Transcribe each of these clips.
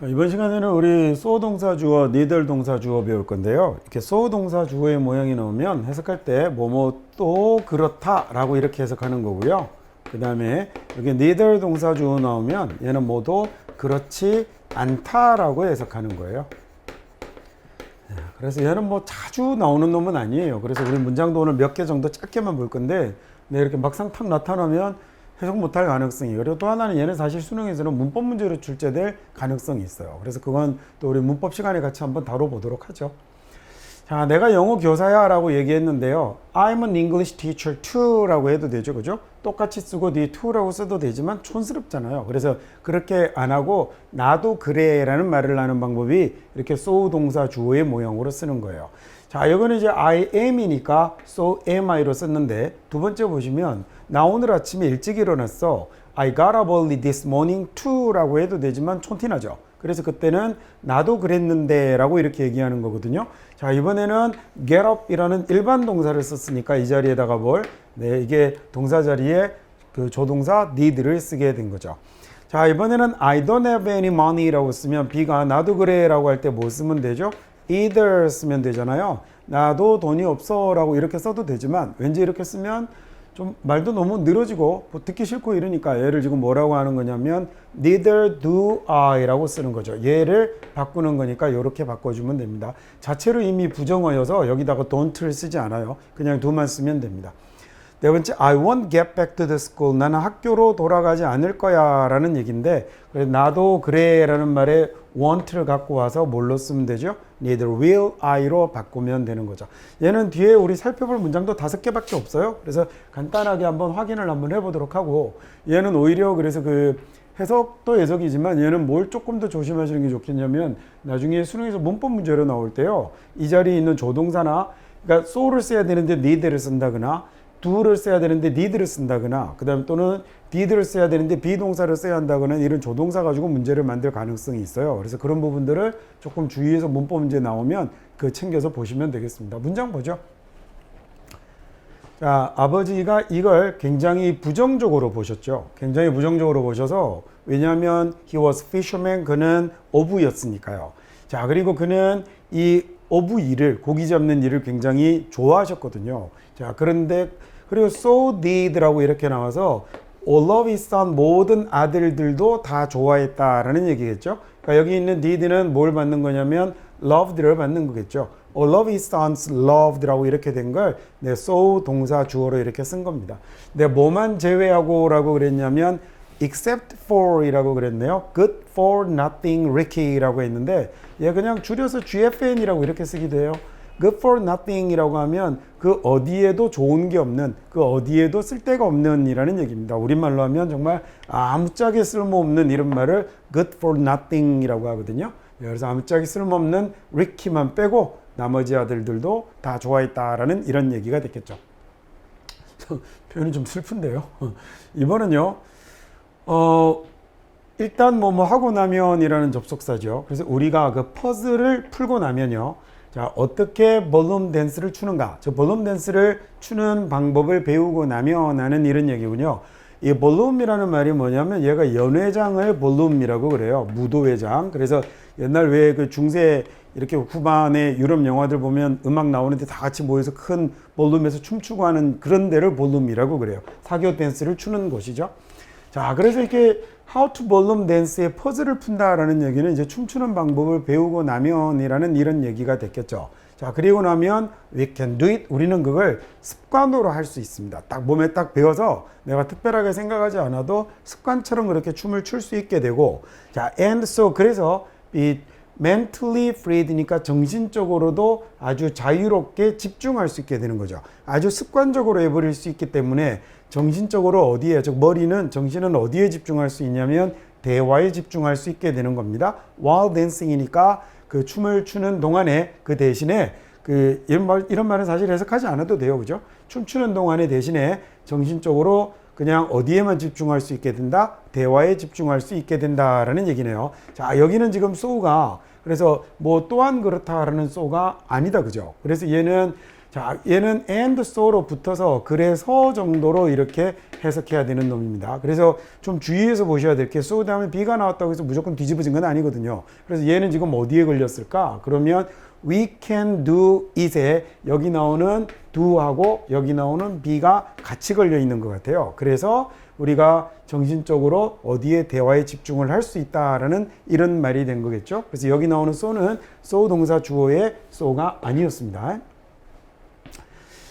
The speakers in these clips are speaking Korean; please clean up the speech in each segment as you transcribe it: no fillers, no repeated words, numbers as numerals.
이번 시간에는 우리 so 동사 주어, neither 동사 주어 배울 건데요. 이렇게 so 동사 주어의 모양이 나오면 해석할 때 뭐뭐 또 그렇다 라고 이렇게 해석하는 거고요. 그 다음에 여기 neither 동사 주어 나오면 얘는 모두 그렇지 않다 라고 해석하는 거예요. 그래서 얘는 뭐 자주 나오는 놈은 아니에요. 그래서 우리 문장도 오늘 몇 개 정도 짧게만 볼 건데 이렇게 막상 탁 나타나면 해석 못할 가능성이. 그리고 또 하나는 얘는 사실 수능에서는 문법 문제로 출제될 가능성이 있어요. 그래서 그건 또 우리 문법 시간에 같이 한번 다뤄보도록 하죠. 자, 내가 영어 교사야 라고 얘기했는데요. I'm an English teacher too 라고 해도 되죠. 그죠? 똑같이 쓰고 the to라고 써도 되지만 촌스럽잖아요. 그래서 그렇게 안 하고 나도 그래 라는 말을 하는 방법이 이렇게 so 동사 주어의 모양으로 쓰는 거예요. 자, 이거는 이제 I am이니까 so am I로 썼는데 두 번째 보시면 나 오늘 아침에 일찍 일어났어. I got up early this morning too 라고 해도 되지만 촌티나죠. 그래서 그때는 나도 그랬는데 라고 이렇게 얘기하는 거거든요. 자, 이번에는 get up 이라는 일반 동사를 썼으니까 이 자리에다가 이게 동사 자리에 그 조동사 need를 쓰게 된 거죠. 자, 이번에는 I don't have any money 라고 쓰면 B가 나도 그래 라고 할 때 뭐 쓰면 되죠? either 쓰면 되잖아요. 나도 돈이 없어 라고 이렇게 써도 되지만 왠지 이렇게 쓰면 좀 말도 너무 늘어지고 뭐 듣기 싫고 이러니까 얘를 지금 뭐라고 하는 거냐면 neither do I 라고 쓰는 거죠. 얘를 바꾸는 거니까 이렇게 바꿔주면 됩니다. 자체로 이미 부정어여서 여기다가 don't를 쓰지 않아요. 그냥 do만 쓰면 됩니다. 네 번째, I won't get back to the school. 나는 학교로 돌아가지 않을 거야 라는 얘기인데 나도 그래 라는 말에 won't를 갖고 와서 뭘로 쓰면 되죠? neither will I로 바꾸면 되는 거죠. 얘는 뒤에 우리 살펴볼 문장도 5개밖에 없어요. 그래서 간단하게 한번 확인을 한번 해보도록 하고 얘는 오히려 그래서 그 해석도 해석이지만 얘는 뭘 조금 더 조심하시는 게 좋겠냐면 나중에 수능에서 문법 문제로 나올 때요. 이 자리에 있는 조동사나 그러니까 so를 써야 되는데 need를 쓴다거나 do를 써야 되는데 need를 쓴다거나 그 다음에 또는 did를 써야 되는데 비동사를 써야 한다거나 이런 조동사 가지고 문제를 만들 가능성이 있어요. 그래서 그런 부분들을 조금 주의해서 문법 문제 나오면 그 챙겨서 보시면 되겠습니다. 문장 보죠. 자, 아버지가 이걸 굉장히 부정적으로 보셨죠. 굉장히 부정적으로 보셔서 왜냐하면 he was fisherman 그는 어부였으니까요. 자, 그리고 그는 이 어부 일을 고기 잡는 일을 굉장히 좋아하셨거든요. 자, 그런데 그리고 so did라고 이렇게 나와서 all of his son 모든 아들들도 다 좋아했다라는 얘기겠죠. 그러니까 여기 있는 did는 뭘 받는 거냐면 loved를 받는 거겠죠. all of his sons loved라고 이렇게 된 걸 so 동사 주어로 이렇게 쓴 겁니다. 근데 뭐만 제외하고 라고 그랬냐면 except for 이라고 그랬네요. good for nothing Ricky라고 했는데 얘 그냥 줄여서 GFN이라고 이렇게 쓰기도 해요. good for nothing 이라고 하면 그 어디에도 좋은 게 없는, 그 어디에도 쓸데가 없는 이라는 얘기입니다. 우리말로 하면 정말 아무짝에 쓸모없는 이런 말을 good for nothing 이라고 하거든요. 그래서 아무짝에 쓸모없는 Ricky만 빼고 나머지 아들들도 다 좋아했다라는 이런 얘기가 됐겠죠. 표현이 좀 슬픈데요. 이번은요. 일단 뭐 하고 나면이라는 접속사죠. 그래서 우리가 그 퍼즐을 풀고 나면요. 자, 어떻게 볼룸 댄스를 추는가? 저 볼룸 댄스를 추는 방법을 배우고 나면 하는 이런 얘기군요. 이 볼룸이라는 말이 뭐냐면 얘가 연회장을 볼룸이라고 그래요. 무도회장. 그래서 옛날 왜 그 중세 이렇게 후반에 유럽 영화들 보면 음악 나오는데 다 같이 모여서 큰 볼룸에서 춤추고 하는 그런 데를 볼룸이라고 그래요. 사교 댄스를 추는 곳이죠. 자, 그래서 이렇게 How to Ballroom Dance의 퍼즐을 푼다라는 얘기는 이제 춤추는 방법을 배우고 나면이라는 이런 얘기가 됐겠죠. 자, 그리고 나면 we can do it. 우리는 그걸 습관으로 할 수 있습니다. 딱 몸에 딱 배워서 내가 특별하게 생각하지 않아도 습관처럼 그렇게 춤을 출 수 있게 되고, 자, and so 그래서 이 mentally freed니까 정신적으로도 아주 자유롭게 집중할 수 있게 되는 거죠. 아주 습관적으로 해버릴 수 있기 때문에 정신적으로 어디에, 즉 머리는, 정신은 어디에 집중할 수 있냐면 대화에 집중할 수 있게 되는 겁니다. while dancing이니까 그 춤을 추는 동안에 그 대신에 그 이런 말은 사실 해석하지 않아도 돼요. 그죠? 춤추는 동안에 대신에 정신적으로 그냥 어디에만 집중할 수 있게 된다? 대화에 집중할 수 있게 된다라는 얘기네요. 자, 여기는 지금 so가 그래서 뭐 또한 그렇다라는 so가 아니다. 그죠? 그래서 얘는 자, 얘는 and so로 붙어서 그래서 정도로 이렇게 해석해야 되는 놈입니다. 그래서 좀 주의해서 보셔야 될 게 so 다음에 be가 나왔다고 해서 무조건 뒤집어진 건 아니거든요. 그래서 얘는 지금 어디에 걸렸을까? 그러면 we can do it에 여기 나오는 do하고 여기 나오는 be가 같이 걸려 있는 것 같아요. 그래서 우리가 정신적으로 어디에 대화에 집중을 할 수 있다라는 이런 말이 된 거겠죠. 그래서 여기 나오는 so는 so 동사 주어의 so가 아니었습니다.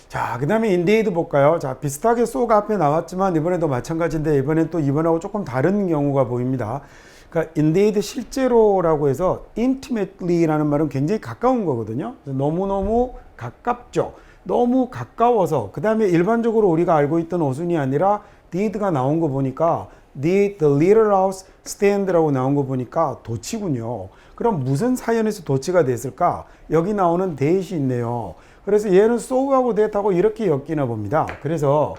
자, 그 다음에 indeed 볼까요? 자, 비슷하게 so가 앞에 나왔지만 이번에도 마찬가지인데 이번엔 또 이번하고 조금 다른 경우가 보입니다. 그러니까 indeed 실제로라고 해서 intimately라는 말은 굉장히 가까운 거거든요. 너무너무 가깝죠. 너무 가까워서 그 다음에 일반적으로 우리가 알고 있던 어순이 아니라 did가 나온 거 보니까 did the little house stand라고 나온 거 보니까 도치군요. 그럼 무슨 사연에서 도치가 됐을까? 여기 나오는 that이 있네요. 그래서 얘는 so하고 that하고 이렇게 엮이나 봅니다. 그래서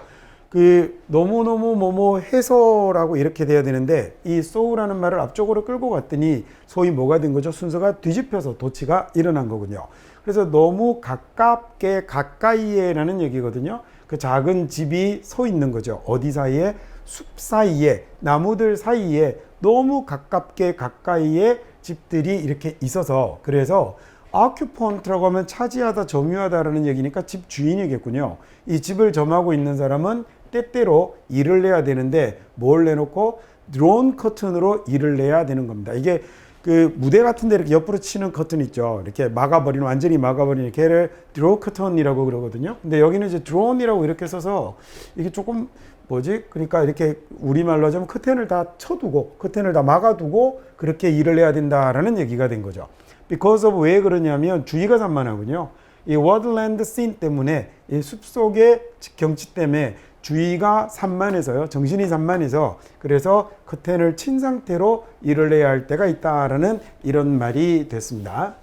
그 너무너무 뭐뭐 해서라고 이렇게 돼야 되는데 이 so라는 말을 앞쪽으로 끌고 갔더니 소위 뭐가 된 거죠? 순서가 뒤집혀서 도치가 일어난 거군요. 그래서 너무 가깝게 가까이에라는 얘기거든요. 그 작은 집이 서 있는 거죠. 어디 사이에? 숲 사이에, 나무들 사이에 너무 가깝게 가까이에 집들이 이렇게 있어서 그래서 occupant라고 하면 차지하다, 점유하다라는 얘기니까 집 주인이겠군요. 이 집을 점하고 있는 사람은 때때로 일을 내야 되는데 뭘 내놓고 drawn curtain으로 일을 내야 되는 겁니다. 이게 그 무대 같은 데 이렇게 옆으로 치는 커튼 있죠. 이렇게 막아버리는, 완전히 막아버리는 걔를 draw curtain이라고 그러거든요. 근데 여기는 이제 drawn이라고 이렇게 써서 이게 조금 뭐지? 그러니까 이렇게 우리말로 하자면 커튼을 다 쳐두고, 커튼을 다 막아두고 그렇게 일을 해야 된다라는 얘기가 된 거죠. Because of 왜 그러냐면 주의가 산만하군요. 이 woodland scene 때문에 이 숲속의 경치 때문에 주의가 산만해서요. 정신이 산만해서 그래서 커튼을 친 상태로 일을 해야 할 때가 있다라는 이런 말이 됐습니다.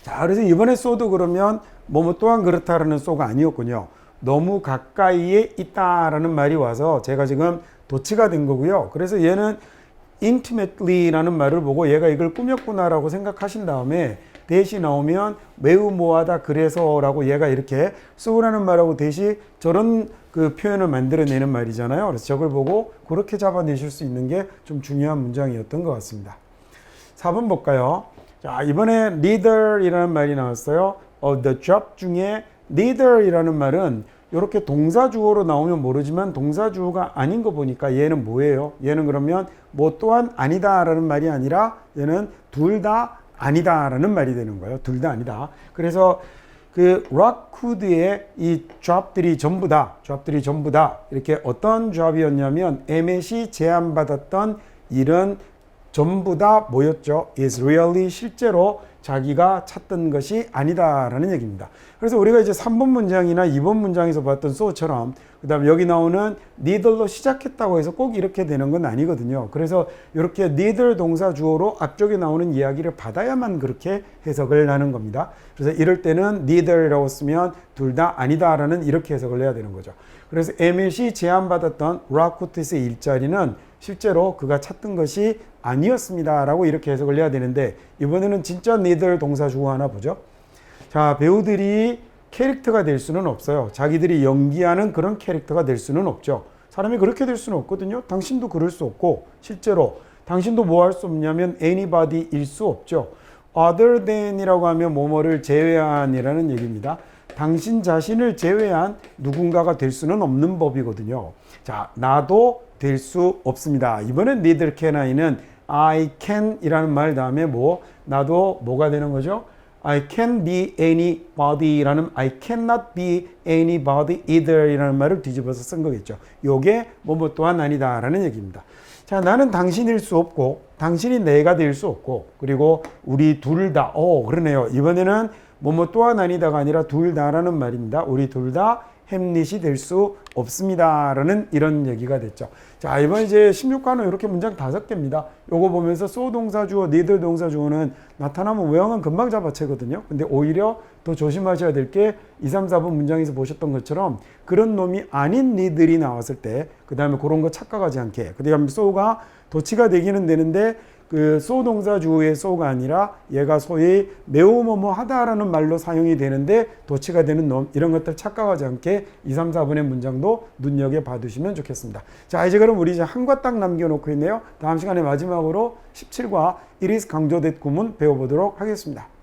자, 그래서 이번에 so도 그러면 뭐뭐 또한 그렇다라는 so가 아니었군요. 너무 가까이에 있다라는 말이 와서 제가 지금 도치가 된 거고요. 그래서 얘는 intimately라는 말을 보고 얘가 이걸 꾸몄구나라고 생각하신 다음에 대시 나오면 매우 뭐하다 그래서라고 얘가 이렇게 so라는 말하고 대시 저런 그 표현을 만들어내는 말이잖아요. 그래서 저걸 보고 그렇게 잡아내실 수 있는 게 좀 중요한 문장이었던 것 같습니다. 4번 볼까요? 자, 이번에 neither이라는 말이 나왔어요. the job 중에 neither이라는 말은 이렇게 동사주어로 나오면 모르지만 동사주어가 아닌 거 보니까 얘는 뭐예요? 얘는 그러면 뭐 또한 아니다라는 말이 아니라 얘는 둘 다 아니다라는 말이 되는 거예요. 둘 다 아니다. 그래서 그 락후드의 이 job들이 전부 다 이렇게 어떤 job이었냐면 에멧이 제안받았던 일은 전부 다 뭐였죠? is really 실제로 자기가 찾던 것이 아니다라는 얘기입니다. 그래서 우리가 이제 3번 문장이나 2번 문장에서 봤던 so처럼 그 다음에 여기 나오는 neither로 시작했다고 해서 꼭 이렇게 되는 건 아니거든요. 그래서 이렇게 neither 동사 주어로 앞쪽에 나오는 이야기를 받아야만 그렇게 해석을 하는 겁니다. 그래서 이럴 때는 neither이라고 쓰면 둘 다 아니다라는 이렇게 해석을 해야 되는 거죠. 그래서 에멧이 제안받았던 라쿠트스의 일자리는 실제로 그가 찾던 것이 아니었습니다라고 이렇게 해석을 해야 되는데 이번에는 진짜 neither 동사 주어 하나 보죠. 자, 배우들이 캐릭터가 될 수는 없어요. 자기들이 연기하는 그런 캐릭터가 될 수는 없죠. 사람이 그렇게 될 수는 없거든요. 당신도 그럴 수 없고 실제로 당신도 뭐 할 수 없냐면 anybody일 수 없죠. other than이라고 하면 뭐뭐를 제외한이라는 얘기입니다. 당신 자신을 제외한 누군가가 될 수는 없는 법이거든요. 자, 나도 될 수 없습니다. 이번엔 neither can I는 I can 이라는 말 다음에 뭐 나도 뭐가 되는 거죠? I can be anybody라는 I cannot be anybody either 이라는 말을 뒤집어서 쓴 거겠죠. 요게 뭐뭐 또한 아니다라는 얘기입니다. 자, 나는 당신일 수 없고 당신이 내가 될 수 없고 그리고 우리 둘 다 그러네요. 이번에는 뭐뭐 또한 아니다가 아니라 둘 다라는 말입니다. 우리 둘 다 햄릿이 될 수 없습니다라는 이런 얘기가 됐죠. 자, 이번 이제 16과는 이렇게 문장 5개입니다. 요거 보면서 so 동사주어, neither 동사주어는 나타나면 외형은 금방 잡아채거든요. 근데 오히려 더 조심하셔야 될 게 2, 3, 4번 문장에서 보셨던 것처럼 그런 놈이 아닌 neither이 나왔을 때 그 다음에 그런 거 착각하지 않게 그 다음에 so가 도치가 되기는 되는데 그 소 동사 주어의 so가 아니라 얘가 소위 매우 뭐뭐하다라는 말로 사용이 되는데 도치가 되는 놈, 이런 것들 착각하지 않게 2, 3, 4번의 문장도 눈여겨 봐두시면 좋겠습니다. 자, 이제 그럼 우리 이제 한과 딱 남겨놓고 있네요. 다음 시간에 마지막으로 17과 it is 강조된 구문 배워보도록 하겠습니다.